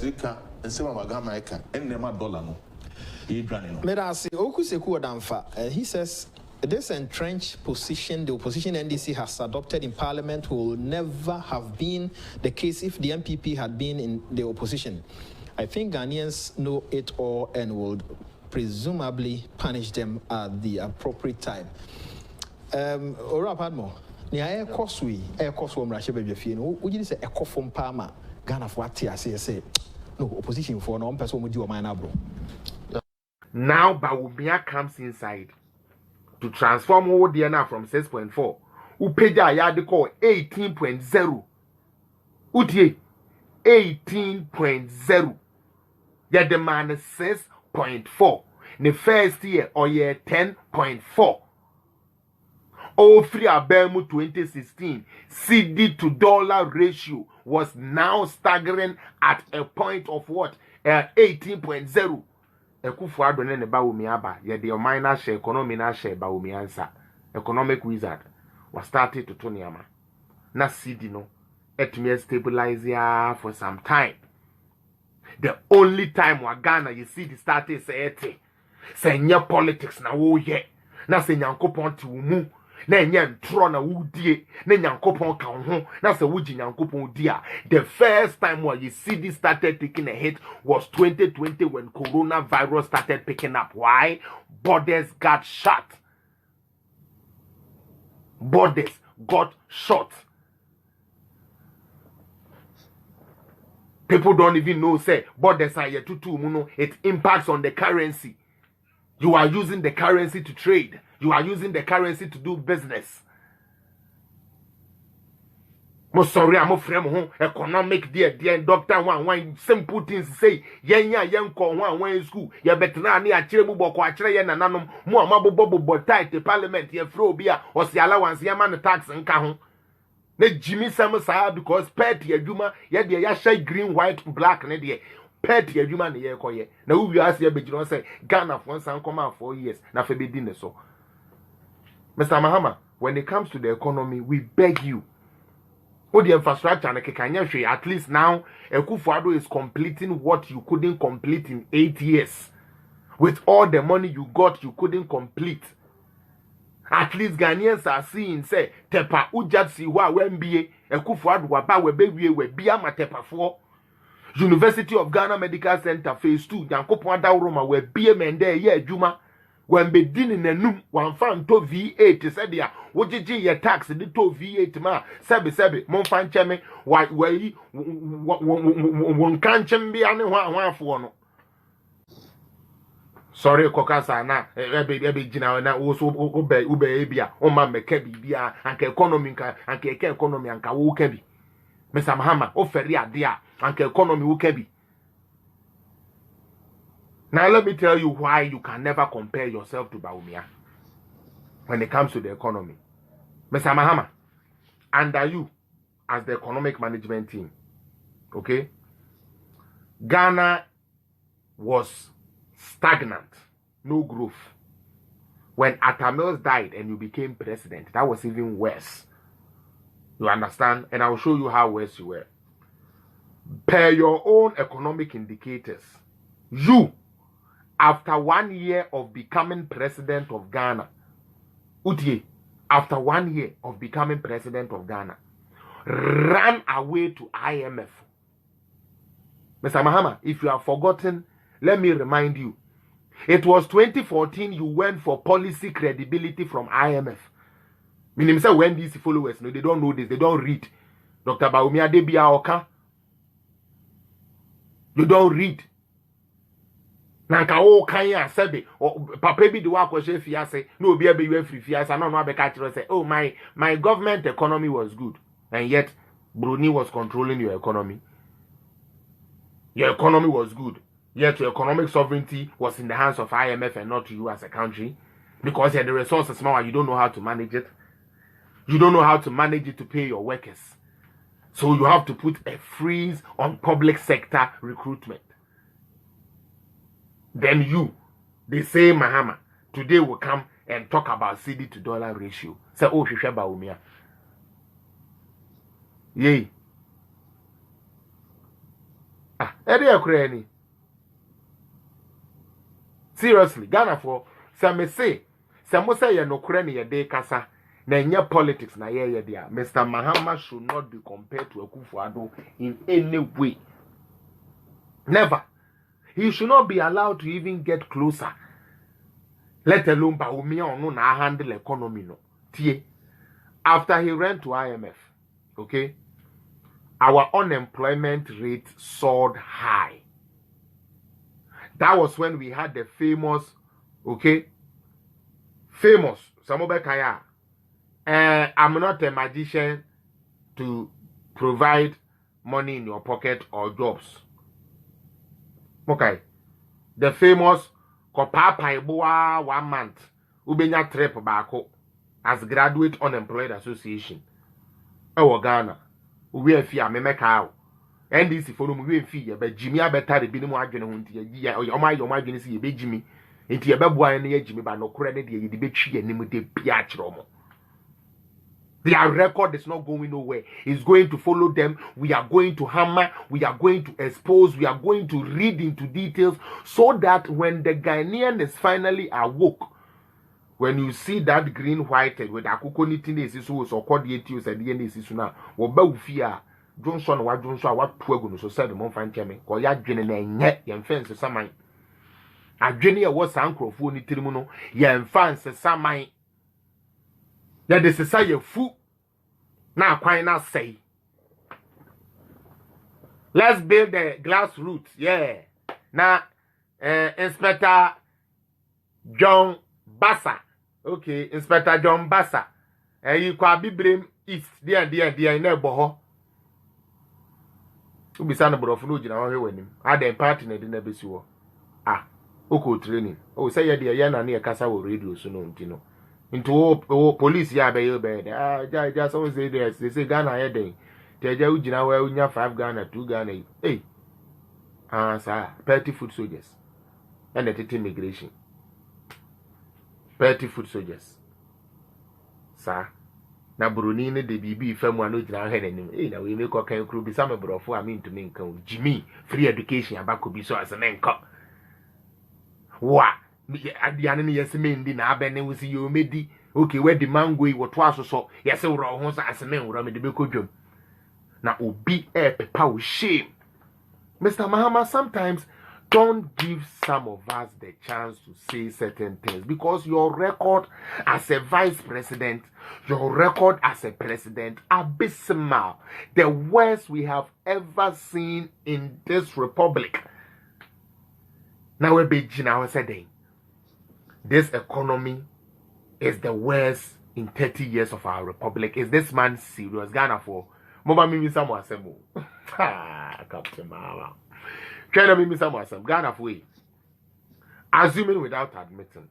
Sika and some of Gamaica and Nema dollar. No, Medasi Okuseku Adamfa. He says this entrenched position the opposition NDC has adopted in Parliament will never have been the case if the MPP had been in the opposition. I think Ghanaians know it all and will presumably punish them at the appropriate time. Ora Padmo, ni aye kosui, aye kosu omrashe bebe fie no. Ujidi se ekofo mpama Ghana for atia say no opposition for no person mudi o man abro. Now Bawumia comes inside to transform all DNA from 6.4. Upeja yadi call 18.0. Utie 18.0. Ya demand 6.4. The first year or year 10.4. All three Abemu 2016 CD to dollar ratio was now staggering at a point of what? 18.0. Akufo Addo ne Bawumi aba ye de minor share economy na share Bawumi answer economic wizard was started to toniama na CD no etime stabilize ya for some time. The only time wa Ghana you see the started say nye politics na wo ye na se nyankopon ti wo mu na nye ntro na wo die na nyankopon ka ho na se wo gi nyankopon die. The first time where you see this started taking a hit was 2020 when coronavirus started picking up. Why? Borders got shut. Borders got shut. People don't even know say borders are yet to it impacts on the currency. You are using the currency to trade. You are using the currency to do business. Mo sorry, I'm frame economic dear doctor one simple things say yen ko one school ye betra ni akire mu boko akire ye nananom mo amabobo tight the parliament ye fro bia o si allowance ye man tax nka ho na Jimmy Sam say because pet ye adwuma ye de ya share green white black ne de pet ye adwuma ne ye koye na wu wi ase ye begiro say Ghana for san come 4 years na fe be di ne so. Mr. Mahama, when it comes to the economy, we beg you. What the infrastructure and at least now Akufo Addo is completing what you couldn't complete in 8 years. With all the money you got, you couldn't complete. At least Ghanaians are seeing say tepa ujatsi wa MBA Akufo Addo wa ba we be we bia matepa 4. University of Ghana Medical Center phase 2 Yankopon Adawroma we bia mende ye adwuma. When be din in a num one fan to V8 said ya wojiji ye tax the to V8 ma sebe mon fan cheme why one can chembe ane one for no. Sorry kokasa na ebe jina na wo so ube ebia o ma meka bibia anka economy anka economy anka wo ka bi. Mr. Mahama o feri ade a anka economy wo ka bi. Now let me tell you why you can never compare yourself to Bawumia when it comes to the economy. Mr. Mahama, under you as the economic management team, okay, Ghana was stagnant, no growth. When Atta Mills died and you became president, that was even worse. You understand? And I will show you how worse you were. Per your own economic indicators, you, after 1 year of becoming president of Ghana, Utie, after 1 year of becoming president of Ghana, ran away to IMF. Mr. Mahama, if you have forgotten, let me remind you. It was 2014 you went for policy credibility from IMF. Meaning, say when these followers, no, they don't know this, they don't read. Dr. Bawumia Debia Oka. You don't read. Nanka o kanya sebe papa bi de wa kwhwe fiase na obi abe yu afri fiase na no abeka kire say oh my government economy was good and yet Bruni was controlling your economy. Your economy was good yet your economic sovereignty was in the hands of IMF and not you as a country because you had the resources now you don't know how to manage it. You don't know how to manage it to pay your workers. So you have to put a freeze on public sector recruitment. Then you, the same Mahama, today will come and talk about CD to dollar ratio. Say, oh, Shisha Bawumia. Yay. Ede akurani. Seriously, Ghana for some say ye no kurani ye de kasa na nye politics na ye dia. Mr. Mahama should not be compared to Akufo Addo in any way. Never. He should not be allowed to even get closer. Let alone Baumia no na handle economy no. Tie. After he ran to IMF, okay, our unemployment rate soared high. That was when we had the famous, Samobe Kaya. I'm not a magician to provide money in your pocket or jobs. Okay. The famous Kopapa Iboa 1 month. Ubenya trip bako as Graduate Unemployed Association. Ghana. We fee amemeka. NDC follow me fee, but Jimmy abeta the binimu adwene ho nti ya o my adwene si ye be Jimmy. Nti ye beboa ne ye Jimmy ba no credit ye de betwi anim de pia kyerɛ. Their record is not going nowhere. It's going to follow them. We are going to hammer. We are going to expose. We are going to read into details so that when the Ghanaian is finally awoke, when you see that green whited with Akufo nitine so so coordinate said the NDC na wo ba ufia Johnson wa Johnson wa tuagu no so said mo fan cheme ko ya dwene na enye ye fence saman adwene ye wo sankrofo ni tirimu no ye fence saman. Yeah, this is say fu na kwan na say. Let's build the grassroots. Yeah. Now, Inspector John Bassa. Okay, Inspector John Bassa. You can be blame east. There, in a boho. You be son of Brofunu, you know, when him. I then partner in the Bessuo. Ah, Oko training. Oh, say ya dear Yana near Casa radio soon, you know. Into police ya be bed. Just always say this. They say Ghana heading. Tell you now where we have 5 Ghana, 2 Ghana. Hey, sir, petty foot soldiers and the immigration. Petty foot soldiers, sir. Na Brunine de BB fam one no head and hey, now we make a can crew be some brofo. I mean to make Jimmy free education about could be so as an anchor. What? At the enemy, yes, men did not bend with you, medi. Okay, where the mango was twice so. Yes, we're all as a man, Rami the Bicojum. Now, be a power shame. Mr. Mahama, sometimes don't give some of us the chance to say certain things because your record as a vice president, your record as a president, abysmal. The worst we have ever seen in this republic. Now, we're beginning our setting. This economy is the worst in 30 years of our republic. Is this man serious? Ghana for Mama Mimi Samuel Semu. Captain Mahama. Ghana Mimi Samuel Semu. Ghana for assuming without admitting